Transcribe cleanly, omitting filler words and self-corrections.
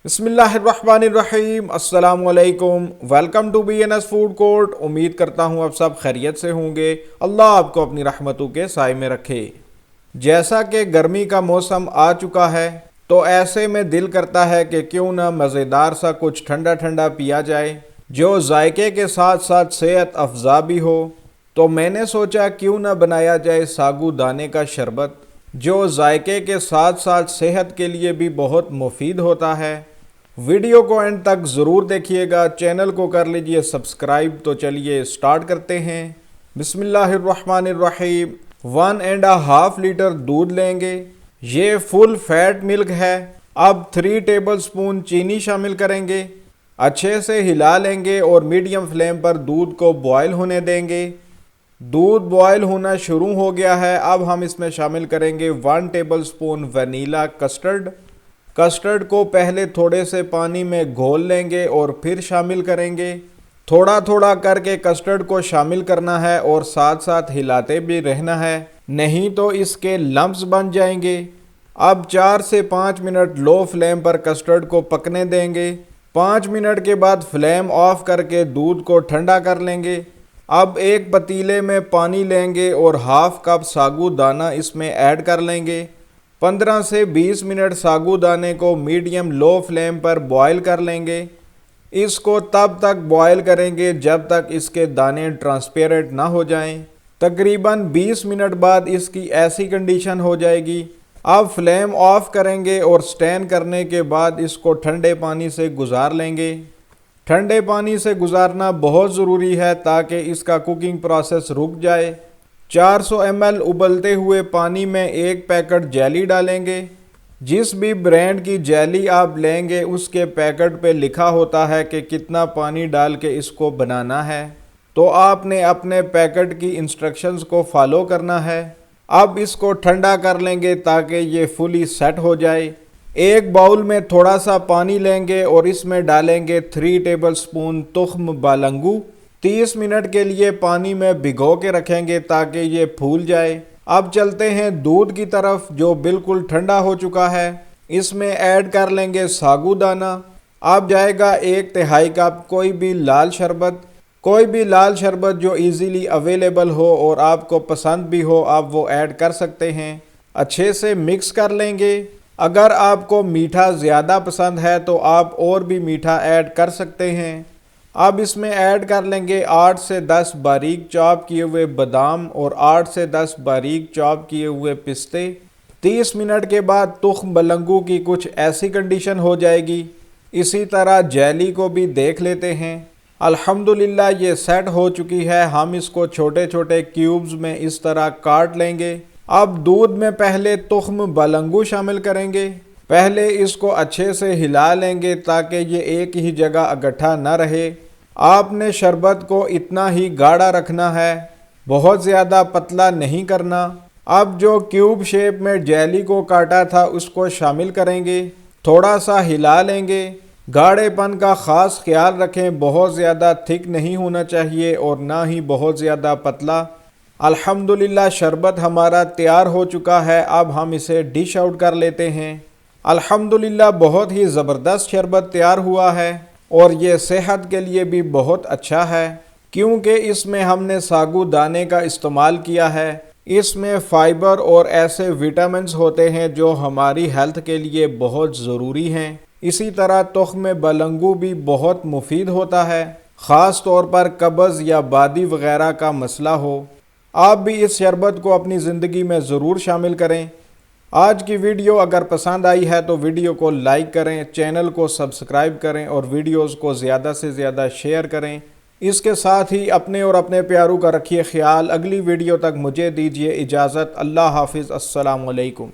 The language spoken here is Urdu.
بسم اللہ الرحمن الرحیم، السلام علیکم، welcome to B N S food court. امید کرتا ہوں آپ سب خیریت سے ہوں گے۔ اللہ آپ کو اپنی رحمتوں کے سائے میں رکھے۔ جیسا کہ گرمی کا موسم آ چکا ہے تو ایسے میں دل کرتا ہے کہ کیوں نہ مزیدار سا کچھ ٹھنڈا ٹھنڈا پیا جائے جو ذائقے کے ساتھ ساتھ صحت افزا بھی ہو۔ تو میں نے سوچا کیوں نہ بنایا جائے ساگو دانے کا شربت جو ذائقے کے ساتھ ساتھ صحت کے لیے بھی بہت مفید ہوتا ہے۔ ویڈیو کو اینڈ تک ضرور دیکھیے گا، چینل کو کر لیجئے سبسکرائب۔ تو چلیے سٹارٹ کرتے ہیں۔ بسم اللہ الرحمن الرحیم۔ 1.5 لیٹر دودھ لیں گے، یہ فل فیٹ ملک ہے۔ اب 3 ٹیبل سپون چینی شامل کریں گے، اچھے سے ہلا لیں گے اور میڈیم فلیم پر دودھ کو بوائل ہونے دیں گے۔ دودھ بوائل ہونا شروع ہو گیا ہے، اب ہم اس میں شامل کریں گے 1 table spoon vanilla custard. Custard کو پہلے تھوڑے سے پانی میں گھول لیں گے اور پھر شامل کریں گے۔ تھوڑا تھوڑا کر کے کسٹرڈ کو شامل کرنا ہے اور ساتھ ساتھ ہلاتے بھی رہنا ہے، نہیں تو اس کے لمپس بن جائیں گے۔ اب 4 سے 5 منٹ لو فلیم پر کسٹرڈ کو پکنے دیں گے۔ 5 منٹ کے بعد فلیم آف کر کے دودھ کو ٹھنڈا کر لیں گے۔ اب ایک پتیلے میں پانی لیں گے اور ½ کپ ساگو دانہ اس میں ایڈ کر لیں گے۔ 15 سے 20 منٹ ساگو دانے کو میڈیم لو فلیم پر بوائل کر لیں گے۔ اس کو تب تک بوائل کریں گے جب تک اس کے دانے ٹرانسپیرنٹ نہ ہو جائیں۔ تقریباً 20 منٹ بعد اس کی ایسی کنڈیشن ہو جائے گی۔ اب فلیم آف کریں گے اور سٹین کرنے کے بعد اس کو ٹھنڈے پانی سے گزار لیں گے۔ ٹھنڈے پانی سے گزارنا بہت ضروری ہے تاکہ اس کا کوکنگ پروسیس رک جائے۔ 400 ml ابلتے ہوئے پانی میں 1 پیکٹ جیلی ڈالیں گے۔ جس بھی برانڈ کی جیلی آپ لیں گے اس کے پیکٹ پہ لکھا ہوتا ہے کہ کتنا پانی ڈال کے اس کو بنانا ہے، تو آپ نے اپنے پیکٹ کی انسٹرکشنز کو فالو کرنا ہے۔ اب اس کو ٹھنڈا کر لیں گے تاکہ یہ فلی سیٹ ہو جائے۔ ایک باؤل میں تھوڑا سا پانی لیں گے اور اس میں ڈالیں گے 3 ٹیبل سپون تخم بالنگو۔ 30 منٹ کے لیے پانی میں بھگو کے رکھیں گے تاکہ یہ پھول جائے۔ اب چلتے ہیں دودھ کی طرف جو بالکل ٹھنڈا ہو چکا ہے۔ اس میں ایڈ کر لیں گے ساگو دانہ۔ اب جائے گا 1/3 کپ کوئی بھی لال شربت جو ایزیلی اویلیبل ہو اور آپ کو پسند بھی ہو، آپ وہ ایڈ کر سکتے ہیں۔ اچھے سے مکس کر لیں گے۔ اگر آپ کو میٹھا زیادہ پسند ہے تو آپ اور بھی میٹھا ایڈ کر سکتے ہیں۔ اب اس میں ایڈ کر لیں گے 8 سے 10 باریک چاپ کیے ہوئے بادام اور 8 سے 10 باریک چاپ کیے ہوئے پستے۔ 30 منٹ کے بعد تخم بلنگو کی کچھ ایسی کنڈیشن ہو جائے گی۔ اسی طرح جیلی کو بھی دیکھ لیتے ہیں۔ الحمدللہ یہ سیٹ ہو چکی ہے۔ ہم اس کو چھوٹے چھوٹے کیوبز میں اس طرح کاٹ لیں گے۔ اب دودھ میں پہلے تخم بلنگو شامل کریں گے۔ پہلے اس کو اچھے سے ہلا لیں گے تاکہ یہ ایک ہی جگہ اکٹھا نہ رہے۔ آپ نے شربت کو اتنا ہی گاڑھا رکھنا ہے، بہت زیادہ پتلا نہیں کرنا۔ اب جو کیوب شیپ میں جیلی کو کاٹا تھا اس کو شامل کریں گے، تھوڑا سا ہلا لیں گے۔ گاڑھے پن کا خاص خیال رکھیں، بہت زیادہ تھک نہیں ہونا چاہیے اور نہ ہی بہت زیادہ پتلا۔ الحمدللہ شربت ہمارا تیار ہو چکا ہے۔ اب ہم اسے ڈش آؤٹ کر لیتے ہیں۔ الحمدللہ بہت ہی زبردست شربت تیار ہوا ہے اور یہ صحت کے لیے بھی بہت اچھا ہے کیونکہ اس میں ہم نے ساگو دانے کا استعمال کیا ہے۔ اس میں فائبر اور ایسے وٹامنز ہوتے ہیں جو ہماری ہیلتھ کے لیے بہت ضروری ہیں۔ اسی طرح تخم بلنگو بھی بہت مفید ہوتا ہے، خاص طور پر قبض یا بادی وغیرہ کا مسئلہ ہو۔ آپ بھی اس شربت کو اپنی زندگی میں ضرور شامل کریں۔ آج کی ویڈیو اگر پسند آئی ہے تو ویڈیو کو لائک کریں، چینل کو سبسکرائب کریں اور ویڈیوز کو زیادہ سے زیادہ شیئر کریں۔ اس کے ساتھ ہی اپنے اور اپنے پیاروں کا رکھیے خیال۔ اگلی ویڈیو تک مجھے دیجیے اجازت۔ اللہ حافظ، السلام علیکم۔